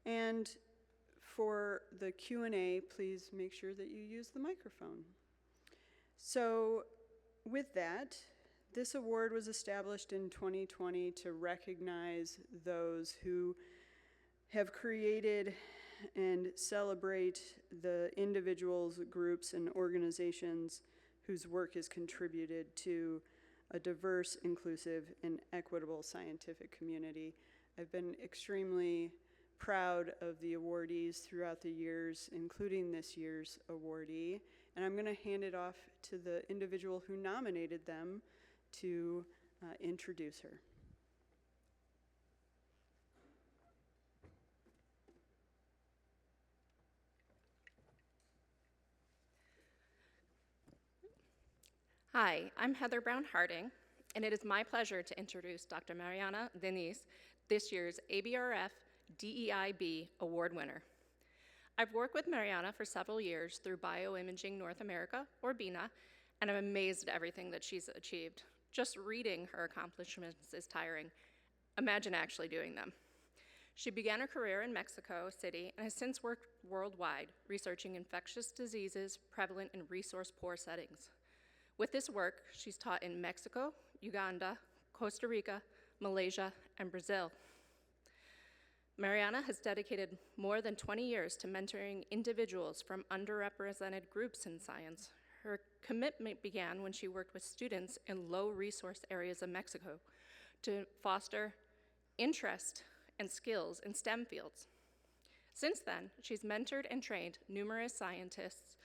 And for the Q&A, please make sure that you use the microphone. So with that, this award was established in 2020 to recognize those who have created and celebrate the individuals, groups, and organizations whose work has contributed to a diverse, inclusive, and equitable scientific community. I've been extremely proud of the awardees throughout the years, including this year's awardee, and I'm going to hand it off to the individual who nominated them to introduce her. Hi, I'm Heather Brown-Harding, and it is my pleasure to introduce Dr. Mariana De Niz, this year's ABRF DEI Award winner. I've worked with Mariana for several years through Bioimaging North America, or BINA, and I'm amazed at everything that she's achieved. Just reading her accomplishments is tiring. Imagine actually doing them. She began her career in Mexico City and has since worked worldwide, researching infectious diseases prevalent in resource-poor settings. With this work, she's taught in Mexico, Uganda, Costa Rica, Malaysia, and Brazil. Mariana has dedicated more than 20 years to mentoring individuals from underrepresented groups in science. Her commitment began when she worked with students in low-resource areas of Mexico to foster interest and skills in STEM fields. Since then, she's mentored and trained numerous scientists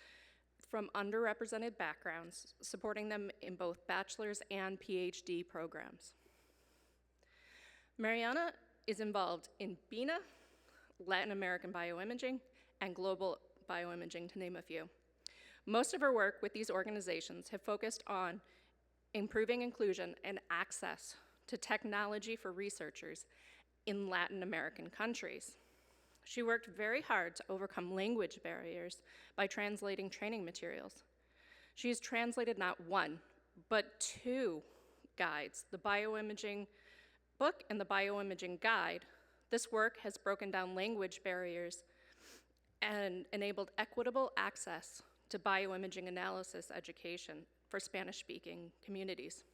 from underrepresented backgrounds, supporting them in both bachelor's and PhD programs. Mariana is involved in BINA, Latin American bioimaging, and global bioimaging, to name a few. Most of her work with these organizations have focused on improving inclusion and access to technology for researchers in Latin American countries. She worked very hard to overcome language barriers by translating training materials. She has translated not one, but two guides, the bioimaging book and the bioimaging guide. This work has broken down language barriers and enabled equitable access to bioimaging analysis education for Spanish-speaking communities.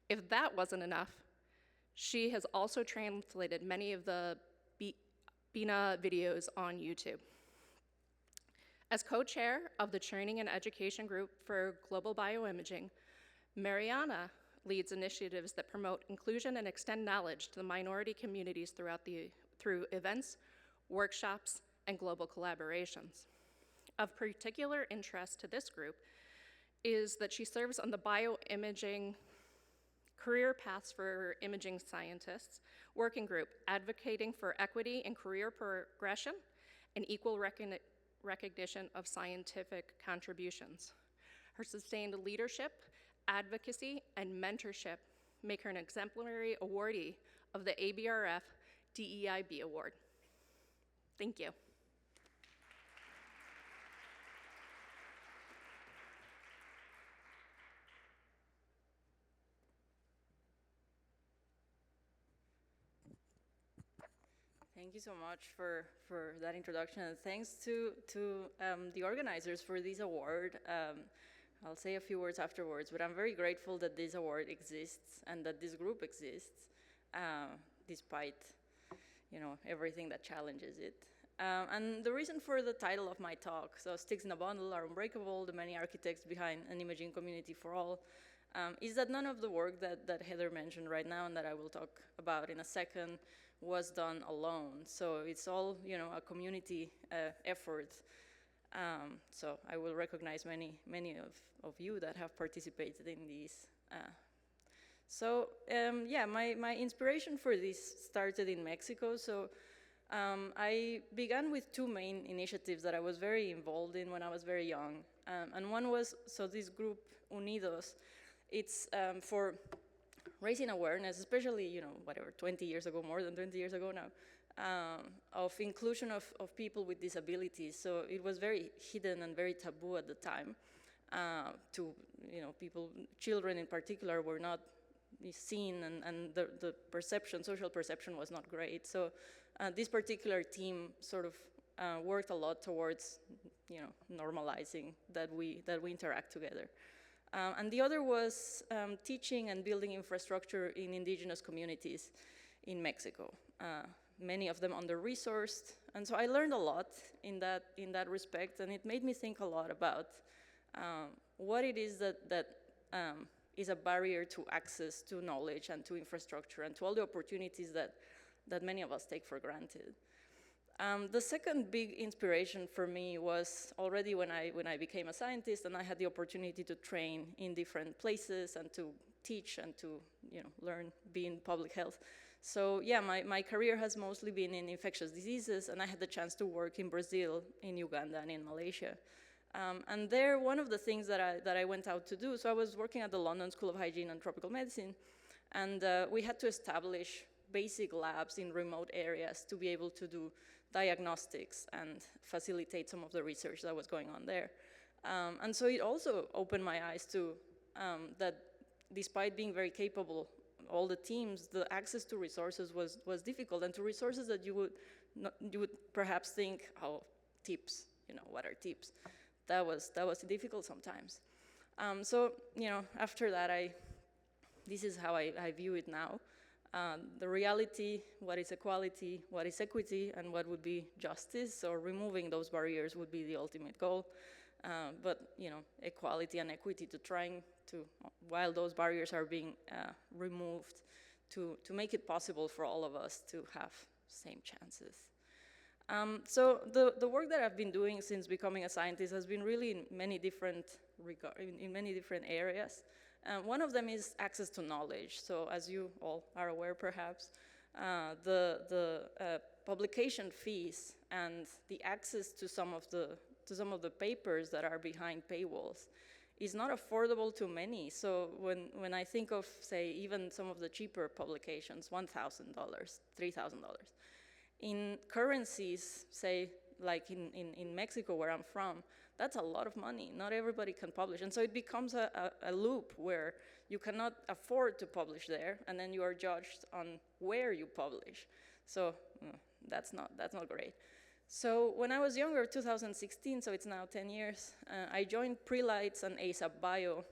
If that wasn't enough, she has also translated many of the BINA videos on YouTube. As co-chair of the Training and Education Group for Global Bioimaging, Mariana leads initiatives that promote inclusion and extend knowledge to the minority communities through events, workshops, and global collaborations. Of particular interest to this group is that she serves on the Bioimaging Career Paths for Imaging Scientists working group, advocating for equity in career progression and equal recognition of scientific contributions. Her sustained leadership, advocacy, and mentorship make her an exemplary awardee of the ABRF DEI Award. Thank you. Thank you so much for that introduction, and thanks to the organizers for this award. I'll say a few words afterwards, but I'm very grateful that this award exists and that this group exists, despite everything that challenges it. And the reason for the title of my talk, so Sticks in a Bundle are Unbreakable, the many architects behind an imaging community for all, is that none of the work that Heather mentioned right now and that I will talk about in a second was done alone. So it's all, a community effort. So I will recognize many of you that have participated in these. Yeah, my inspiration for this started in Mexico. So I began with two main initiatives that I was very involved in when I was very young. And one was, this group, Unidos, it's for raising awareness, especially, 20 years ago, more than 20 years ago now, of inclusion of people with disabilities. So it was very hidden and very taboo at the time. Children in particular were not, seen, and the perception, social perception was not great. So this particular team sort of worked a lot towards, normalizing that we interact together. And the other was teaching and building infrastructure in indigenous communities in Mexico. Many of them under-resourced, and so I learned a lot in that respect, and it made me think a lot about what it is that is a barrier to access to knowledge and to infrastructure and to all the opportunities that many of us take for granted. The second big inspiration for me was already when I became a scientist and I had the opportunity to train in different places and to teach and to learn, be in public health. So yeah, my career has mostly been in infectious diseases, and I had the chance to work in Brazil, in Uganda, and in Malaysia. And there, one of the things that I went out to do, so I was working at the London School of Hygiene and Tropical Medicine, and we had to establish basic labs in remote areas to be able to do diagnostics and facilitate some of the research that was going on there. And so it also opened my eyes to that despite being very capable, all the teams, the access to resources was difficult, and to resources that you would perhaps think, oh, tips, what are tips? That was difficult sometimes. So, after that, this is how I view it now. The reality, what is equality, what is equity, and what would be justice, or removing those barriers would be the ultimate goal. But, equality and equity, to trying to, while those barriers are being removed, to make it possible for all of us to have same chances. So the work that I've been doing since becoming a scientist has been really in many different areas. One of them is access to knowledge. So as you all are aware, perhaps, the publication fees and the access to some of the papers that are behind paywalls is not affordable to many. So when I think of, say, even some of the cheaper publications, $1,000, $3,000, in currencies, say, like in Mexico, where I'm from, that's a lot of money. Not everybody can publish. And so it becomes a loop where you cannot afford to publish there, and then you are judged on where you publish. So that's not great. So when I was younger, 2016, so it's now 10 years, I joined Prelights and ASAP Bio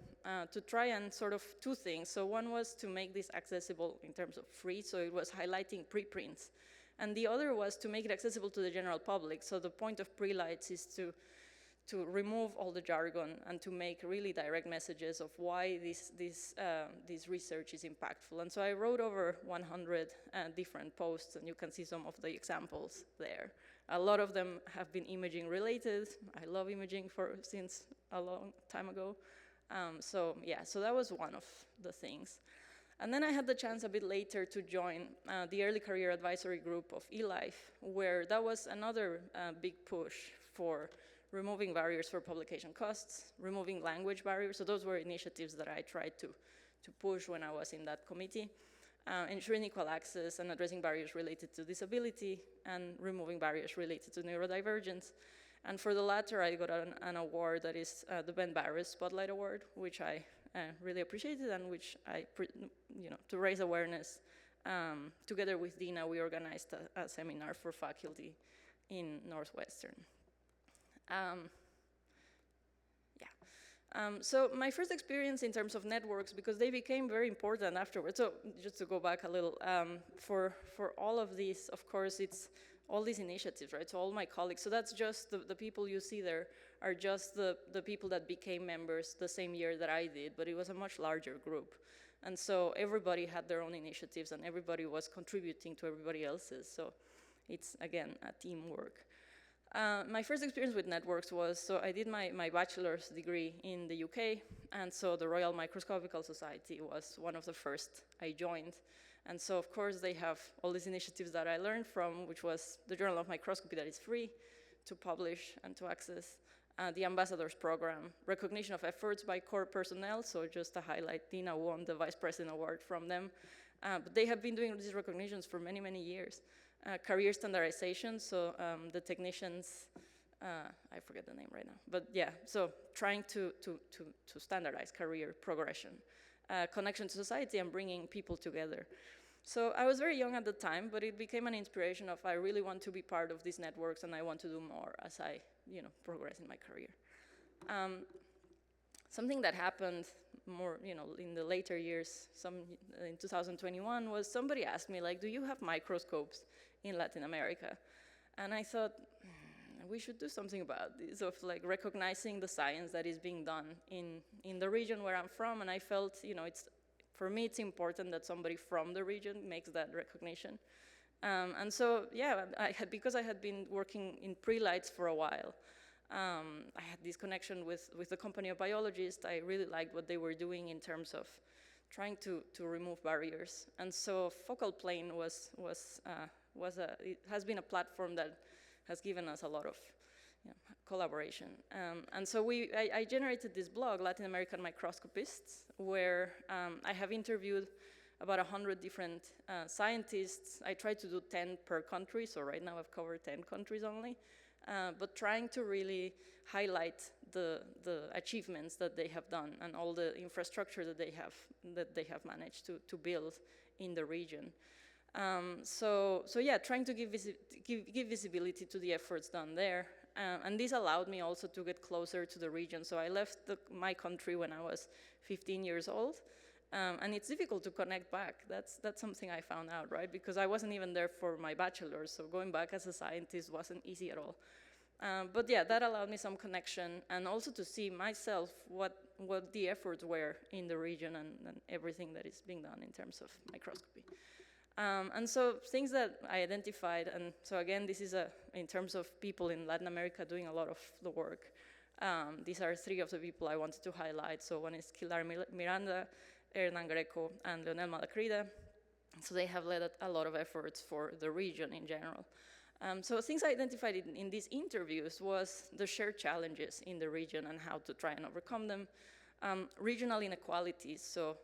to try and sort of two things. So one was to make this accessible in terms of free, so it was highlighting preprints. And the other was to make it accessible to the general public. So the point of Prelights is to remove all the jargon and to make really direct messages of why this research is impactful. And so I wrote over 100 different posts, and you can see some of the examples there. A lot of them have been imaging related. I love imaging since a long time ago. So that was one of the things. And then I had the chance a bit later to join the Early Career Advisory Group of eLife, where that was another big push for removing barriers for publication costs, removing language barriers. So those were initiatives that I tried to push when I was in that committee, ensuring equal access and addressing barriers related to disability and removing barriers related to neurodivergence. And for the latter, I got an award that is the Ben Barres Spotlight Award, which I really appreciated, and which to raise awareness, together with Dina, we organized a seminar for faculty in Northwestern. So my first experience in terms of networks, because they became very important afterwards. So just to go back a little, for all of these, of course, it's all these initiatives, right? So all my colleagues, so that's just the people you see there are just the people that became members the same year that I did, but it was a much larger group. And so everybody had their own initiatives, and everybody was contributing to everybody else's. So it's, again, a teamwork. My first experience with networks was, so I did my bachelor's degree in the UK, and so the Royal Microscopical Society was one of the first I joined. And so, of course, they have all these initiatives that I learned from, which was the Journal of Microscopy that is free to publish and to access, the Ambassadors Program, recognition of efforts by core personnel, so just to highlight, Dina won the Vice President Award from them. But they have been doing these recognitions for many, many years. Career standardization, so the technicians, I forget the name right now, but yeah, so trying to standardize career progression. connection to society and bringing people together. So I was very young at the time, but it became an inspiration of I really want to be part of these networks and I want to do more as I, progress in my career. Something that happened more, in the later years, in 2021, was somebody asked me, like, do you have microscopes in Latin America? And I thought, we should do something about this, of like recognizing the science that is being done in the region where I'm from, and I felt, for me, it's important that somebody from the region makes that recognition. And so, yeah, because I had been working in pre-lights for a while, I had this connection with the company of biologists. I really liked what they were doing in terms of trying to remove barriers. And so Focal Plane it has been a platform that has given us a lot of collaboration. And so I generated this blog, Latin American Microscopists, where I have interviewed about 100 different scientists. I tried to do 10 per country, so right now I've covered 10 countries only, but trying to really highlight the achievements that they have done and all the infrastructure that they have managed to build in the region. So yeah, trying to give visibility to the efforts done there. And this allowed me also to get closer to the region. So I left my country when I was 15 years old. And it's difficult to connect back. That's something I found out, right? Because I wasn't even there for my bachelor's, so going back as a scientist wasn't easy at all. But yeah, that allowed me some connection and also to see myself what the efforts were in the region and everything that is being done in terms of microscopy. And so things that I identified, and so again, this is in terms of people in Latin America doing a lot of the work. These are three of the people I wanted to highlight. So one is Kilar Miranda, Hernan Greco, and Leonel Malacrida. So they have led a lot of efforts for the region in general. So things I identified in these interviews was the shared challenges in the region and how to try and overcome them. Regional inequalities, so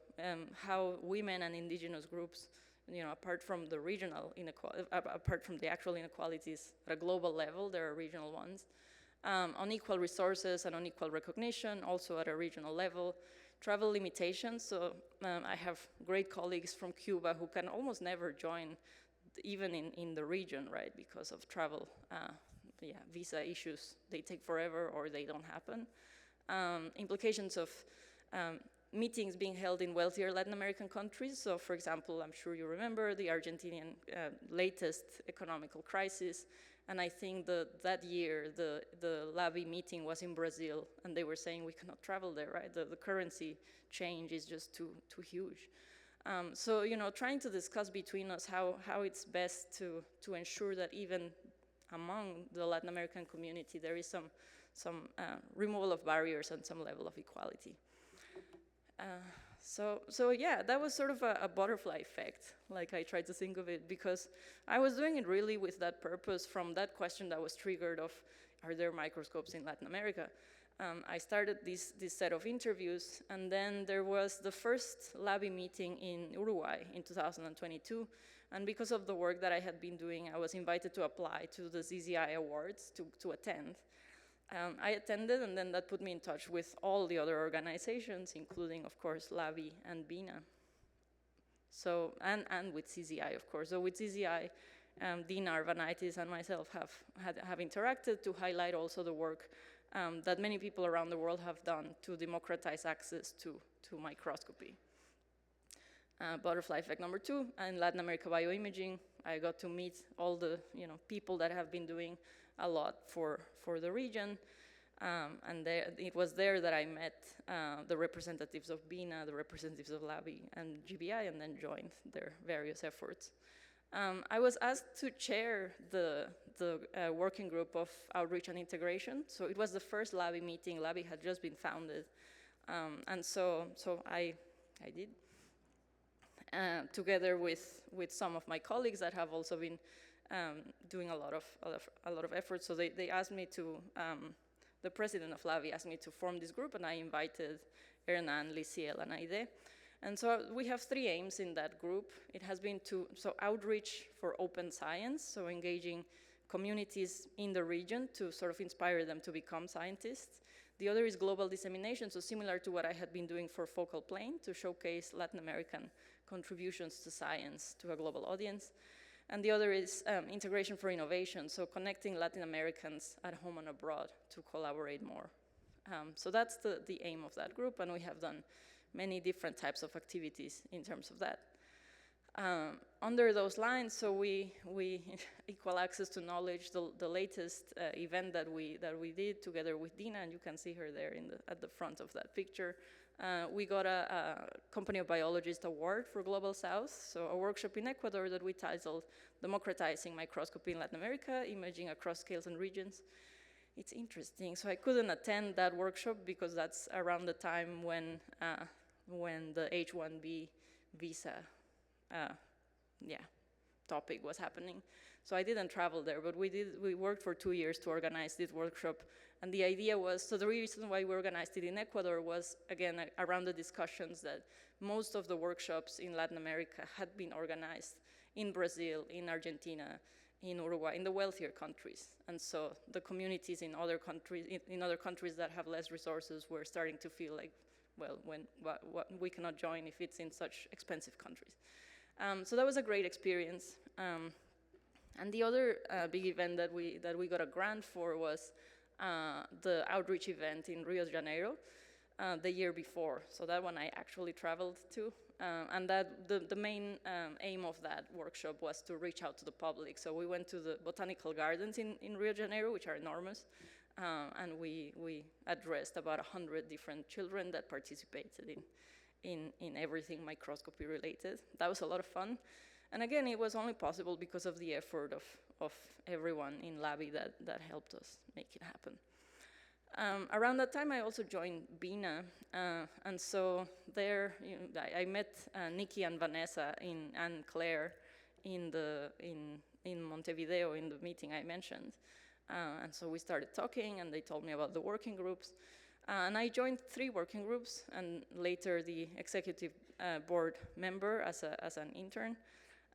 how women and indigenous groups, apart from the regional apart from the actual inequalities at a global level, there are regional ones. Unequal resources and unequal recognition, also at a regional level. Travel limitations, so I have great colleagues from Cuba who can almost never join even in the region, right, because of travel, visa issues. They take forever or they don't happen. Implications of meetings being held in wealthier Latin American countries. So for example, I'm sure you remember the Argentinian latest economical crisis. And I think that year, the LABI meeting was in Brazil, and they were saying we cannot travel there, right? The currency change is just too huge. So, trying to discuss between us how it's best to ensure that even among the Latin American community, there is some removal of barriers and some level of equality. So yeah, that was sort of a butterfly effect, like I tried to think of it, because I was doing it really with that purpose from that question that was triggered of, are there microscopes in Latin America? I started this set of interviews, and then there was the first LABI meeting in Uruguay in 2022, and because of the work that I had been doing, I was invited to apply to the DEI Awards to attend. I attended, and then that put me in touch with all the other organizations, including, of course, LABI and BINA. So, and with CZI, of course. So with CZI, Dinar, Vanaitis, and myself have interacted to highlight also the work that many people around the world have done to democratize access to microscopy. Butterfly effect number 2, in Latin America bioimaging, I got to meet all the people that have been doing a lot for the region, and it was there that I met the representatives of BINA, the representatives of LABI and GBI, and then joined their various efforts. I was asked to chair the working group of outreach and integration. So it was the first LABI meeting. LABI had just been founded, and so I did, together with some of my colleagues that have also been doing a lot of efforts. So they asked me to, the president of LABI asked me to form this group, and I invited Hernan, Liciel, and Aide. And so we have 3 aims in that group. It has been outreach for open science, so engaging communities in the region to sort of inspire them to become scientists. The other is global dissemination, so similar to what I had been doing for Focal Plane, to showcase Latin American contributions to science to a global audience. And the other is integration for innovation, so connecting Latin Americans at home and abroad to collaborate more. So that's the aim of that group, and we have done many different types of activities in terms of that. Under those lines, so we Equal Access to Knowledge, the latest event that we did together with Dina, and you can see her there at the front of that picture. We got a Company of Biologists Award for Global South, so a workshop in Ecuador that we titled Democratizing Microscopy in Latin America, Imaging Across Scales and Regions. It's interesting, so I couldn't attend that workshop because that's around the time when the H-1B visa topic was happening. So I didn't travel there, but we worked for 2 years to organize this workshop. And the idea was, so the reason why we organized it in Ecuador was, again, around the discussions that most of the workshops in Latin America had been organized in Brazil, in Argentina, in Uruguay, in the wealthier countries. And so the communities in other countries that have less resources were starting to feel like, well, we cannot join if it's in such expensive countries. So that was a great experience. And the other big event that we got a grant for was the outreach event in Rio de Janeiro the year before. So that one I actually traveled to. And that the main aim of that workshop was to reach out to the public. So we went to the botanical gardens in Rio de Janeiro, which are enormous. And we addressed about 100 different children that participated in everything microscopy related. That was a lot of fun. And again, it was only possible because of the effort of everyone in LABI that helped us make it happen. Around that time, I also joined BINA, and so there, I met Nikki and Vanessa and Claire in Montevideo in the meeting I mentioned. And so we started talking, and they told me about the working groups. And I joined 3 working groups, and later the executive board member as an intern.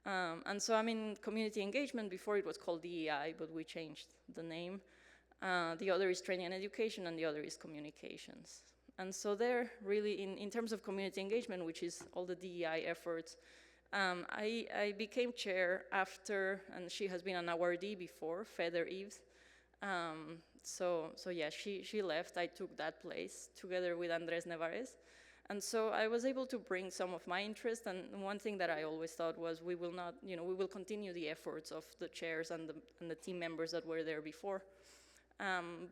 And so I'm in community engagement. Before it was called DEI, but we changed the name. The other is training and education, and the other is communications. And so there, really, in terms of community engagement, which is all the DEI efforts, I became chair after, and she has been an awardee before, Feather Eves. So yeah, she left. I took that place together with Andres Nevarez. And so I was able to bring some of my interest, and one thing that I always thought was we will continue the efforts of the chairs and the team members that were there before.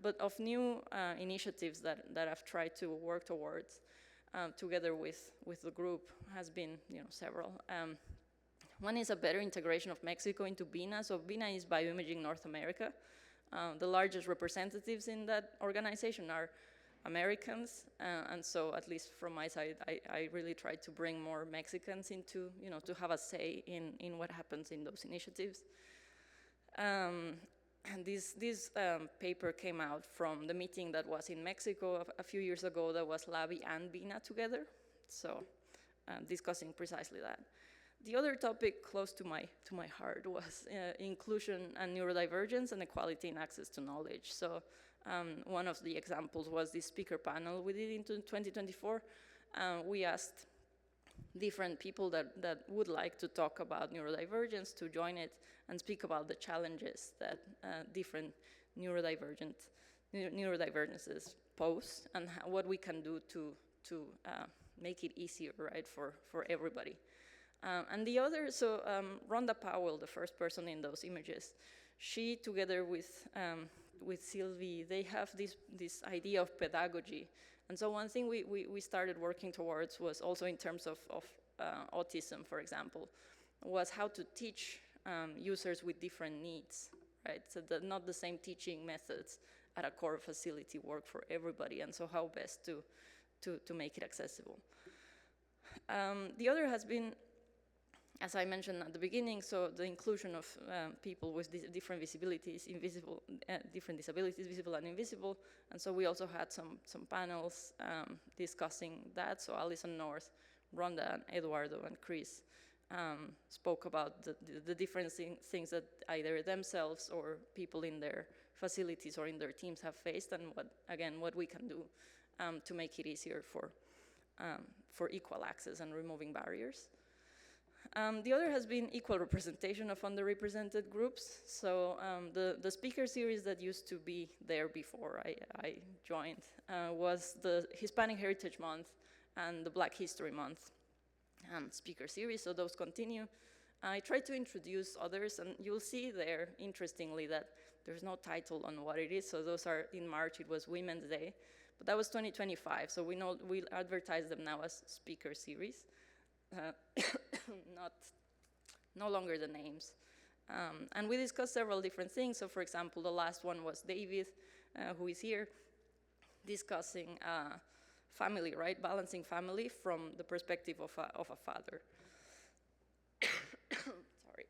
But of new initiatives that I've tried to work towards together with the group has been several. One is a better integration of Mexico into BINA. So BINA is Bioimaging North America. The largest representatives in that organization are Americans, and so at least from my side, I really tried to bring more Mexicans into, to have a say in what happens in those initiatives. And this paper came out from the meeting that was in Mexico a few years ago that was LABI and BINA together, so discussing precisely that. The other topic close to my heart was inclusion and neurodivergence and equality in access to knowledge. So one of the examples was this speaker panel we did in 2024. We asked different people that would like to talk about neurodivergence to join it and speak about the challenges that different neurodivergences pose and what we can do to make it easier, right, for everybody. And the other, so Rhonda Powell, the first person in those images, she together with Sylvie, they have this idea of pedagogy. And so one thing we started working towards was also in terms of autism, for example, was how to teach users with different needs, right? So that not the same teaching methods at a core facility work for everybody, and so how best to make it accessible. The other has been, as I mentioned at the beginning, so the inclusion of people with different disabilities, different disabilities, visible and invisible, and so we also had some panels discussing that. So Alison North, Rhonda, and Eduardo, and Chris spoke about the different things that either themselves or people in their facilities or in their teams have faced, and what we can do to make it easier for equal access and removing barriers. The other has been equal representation of underrepresented groups. So the speaker series that used to be there before I joined was the Hispanic Heritage Month and the Black History Month speaker series, so those continue. I tried to introduce others, and you'll see there, interestingly, that there's no title on what it is. So those are, in March, it was Women's Day, but that was 2025, so we advertise them now as speaker series. No longer the names. And we discussed several different things. So for example, the last one was David, who is here, discussing family, right? Balancing family from the perspective of a father. Sorry.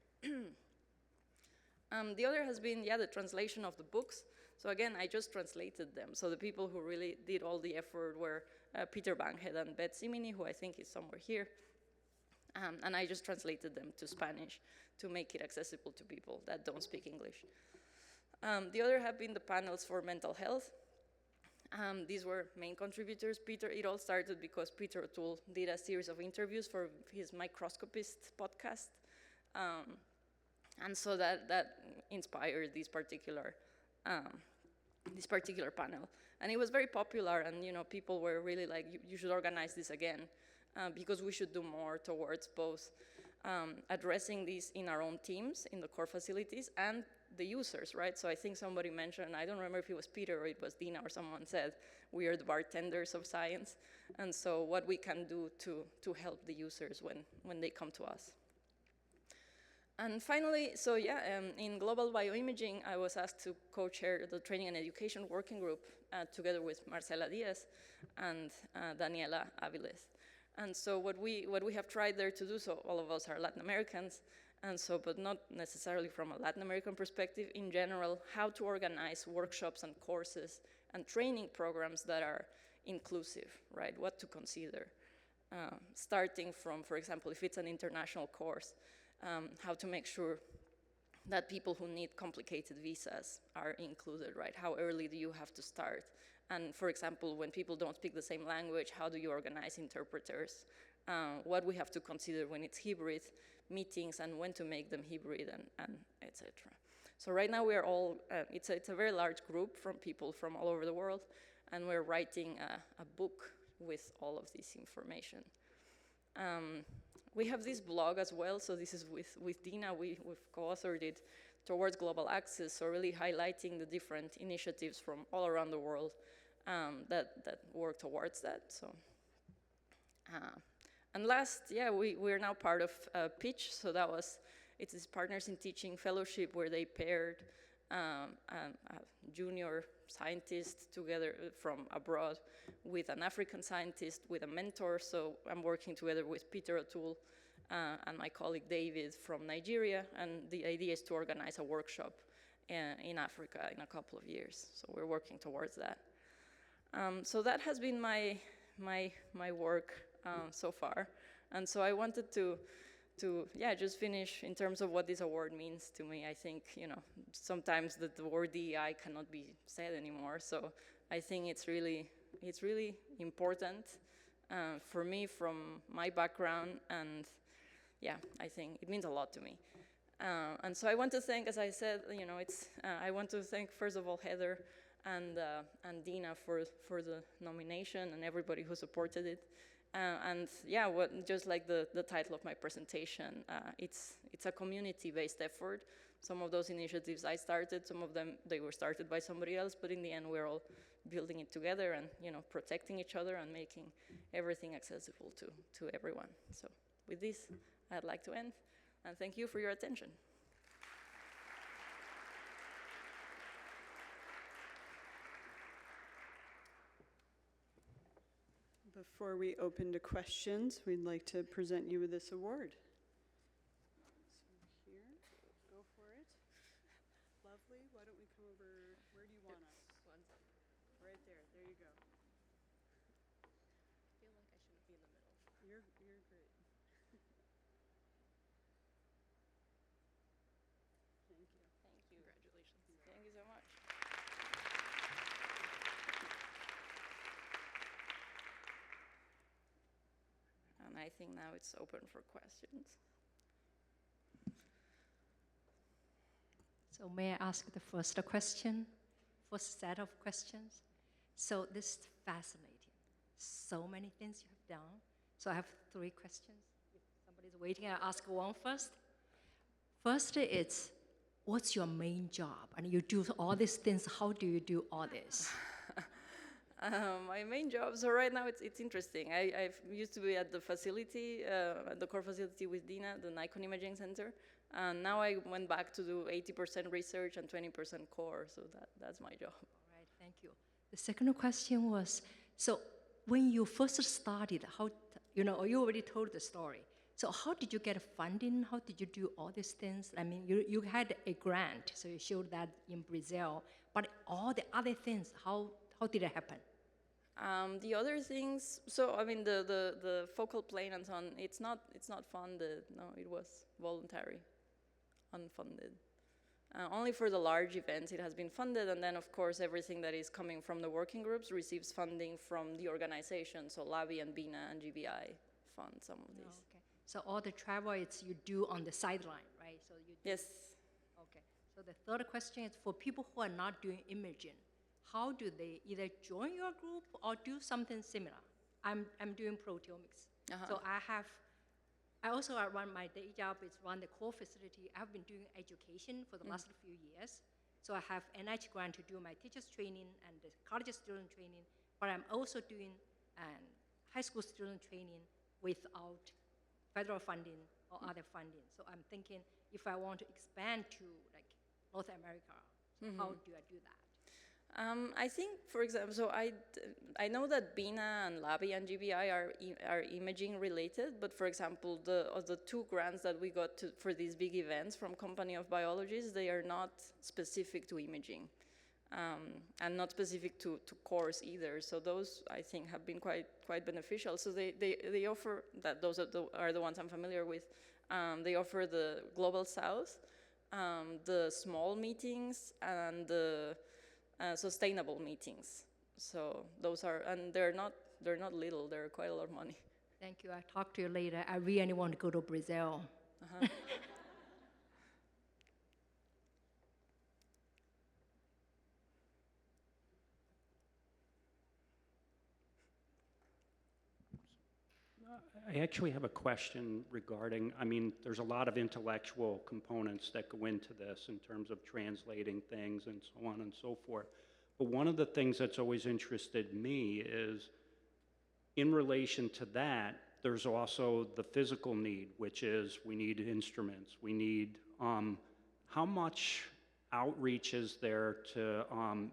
The other has been, the translation of the books. So again, I just translated them. So the people who really did all the effort were Peter Bankhead and Beth Simini, who I think is somewhere here. And I just translated them to Spanish to make it accessible to people that don't speak English. The other have been the panels for mental health. These were main contributors. It all started because Peter O'Toole did a series of interviews for his Microscopist podcast. And so that inspired this particular panel. And it was very popular, and people were really like, you should organize this again. Because we should do more towards both addressing these in our own teams, in the core facilities, and the users, right? So I think somebody mentioned, I don't remember if it was Peter or it was Dina or someone said, we are the bartenders of science, and so what we can do to help the users when they come to us. And finally, so in global bioimaging, I was asked to co-chair the training and education working group together with Marcela Diaz and Daniela Aviles. And so what we have tried there to do, so all of us are Latin Americans, and so, but not necessarily from a Latin American perspective, in general, how to organize workshops and courses and training programs that are inclusive, right? What to consider. Starting from, for example, if it's an international course, how to make sure that people who need complicated visas are included, right? How early do you have to start? And for example, when people don't speak the same language, how do you organize interpreters? What we have to consider when it's hybrid meetings and when to make them hybrid and etc. So right now we are all, it's a very large group from people from all over the world, and we're writing a book with all of this information. We have this blog as well, so this is with Dina, we've co-authored it towards global access, so really highlighting the different initiatives from all around the world that work towards that. So, and last, we're now part of Pitch, so it's this Partners in Teaching Fellowship where they paired a junior scientist together from abroad with an African scientist with a mentor. So I'm working together with Peter O'Toole and my colleague David from Nigeria, and the idea is to organize a workshop in Africa in a couple of years. So we're working towards that. So that has been my work so far, and so I wanted to just finish in terms of what this award means to me. I think sometimes the word DEI cannot be said anymore. So I think it's really important for me from my background, and I think it means a lot to me. And so I want to thank, as I said, I want to thank first of all Heather and Dina for the nomination and everybody who supported it. Just like the title of my presentation, it's a community-based effort. Some of those initiatives I started, some of them they were started by somebody else, but in the end we're all building it together and protecting each other and making everything accessible to everyone. So with this, I'd like to end, and thank you for your attention. Before we open to questions, we'd like to present you with this award. So here, go for it. Lovely. Why don't we come over? Where do you want us? Right there. There you go. I feel like I shouldn't be in the middle. You're great. think now it's open for questions. So may I ask the first question, first set of questions? So this is fascinating. So many things you have done. So I have 3 questions. If somebody's waiting, I'll ask one first. First, it's what's your main job? And you do all these things. How do you do all this? My main job, so right now it's interesting. I used to be at the facility, at the core facility with Dina, the Nikon Imaging Center. And now I went back to do 80% research and 20% core, so that's my job. All right, thank you. The second question was, so when you first started, you already told the story. So how did you get funding? How did you do all these things? I mean, you had a grant, so you showed that in Brazil, but all the other things, how did it happen? The other things, so I mean, the focal plane and so on, it's not funded. No, it was voluntary, unfunded. Only for the large events it has been funded, and then of course everything that is coming from the working groups receives funding from the organization. So LABI and BINA and GBI fund some of these. Oh, okay. So all the travel you do on the sideline, right? So you Yes. Okay. So the third question is for people who are not doing imaging, how do they either join your group or do something similar? I'm doing proteomics. So I also run my day job is run the core facility. I've been doing education for the last few years. So I have NIH grant to do my teachers training and the college student training, but I'm also doing high school student training without federal funding or other funding. So I'm thinking if I want to expand to like North America, so how do I do that? I think, for example, so I know that BINA and LABI and GBI are imaging related, but for example, of the 2 grants that we got for these big events from Company of Biologists, they are not specific to imaging, and not specific to cores either. So those I think have been quite beneficial. So they offer that those are the ones I'm familiar with. They offer the Global South, the small meetings, and the sustainable meetings. So those are, and they're not little, they're quite a lot of money. Thank you, I'll talk to you later. I really want to go to Brazil. I actually have a question regarding, I mean, there's a lot of intellectual components that go into this in terms of translating things and so on and so forth. But one of the things that's always interested me is in relation to that, there's also the physical need, which is we need instruments. We need, how much outreach is there to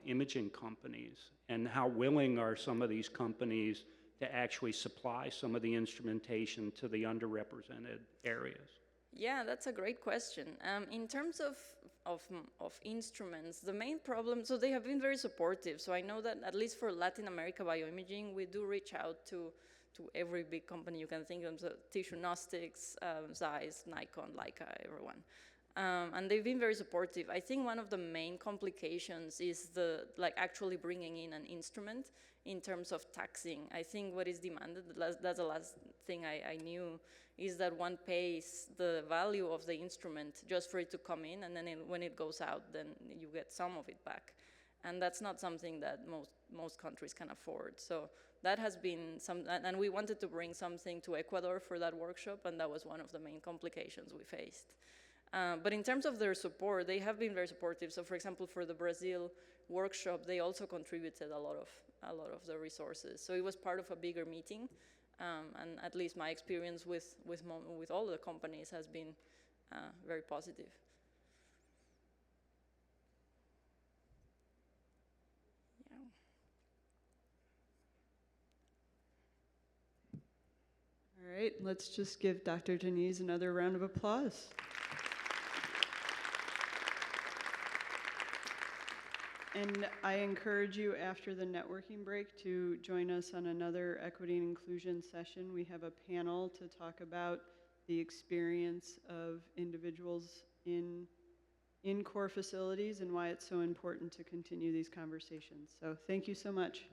imaging companies? And how willing are some of these companies to actually supply some of the instrumentation to the underrepresented areas? Yeah, that's a great question. In terms of instruments, the main problem, so they have been very supportive. So I know that at least for Latin America bioimaging, we do reach out to every big company you can think of, so Tissue Gnostics, Zeiss, Nikon, Leica, everyone. And they've been very supportive. I think one of the main complications is actually bringing in an instrument in terms of taxing. I think what is demanded, that's the last thing I knew, is that one pays the value of the instrument just for it to come in, and then when it goes out, then you get some of it back. And that's not something that most countries can afford. So that has been and we wanted to bring something to Ecuador for that workshop, and that was one of the main complications we faced. But in terms of their support, they have been very supportive. So for example, for the Brazil workshop, they also contributed a lot of the resources. So it was part of a bigger meeting, and at least my experience with all the companies has been very positive. Yeah. All right, let's just give Dr. De Niz another round of applause. And I encourage you after the networking break to join us on another equity and inclusion session. We have a panel to talk about the experience of individuals in core facilities and why it's so important to continue these conversations. So thank you so much.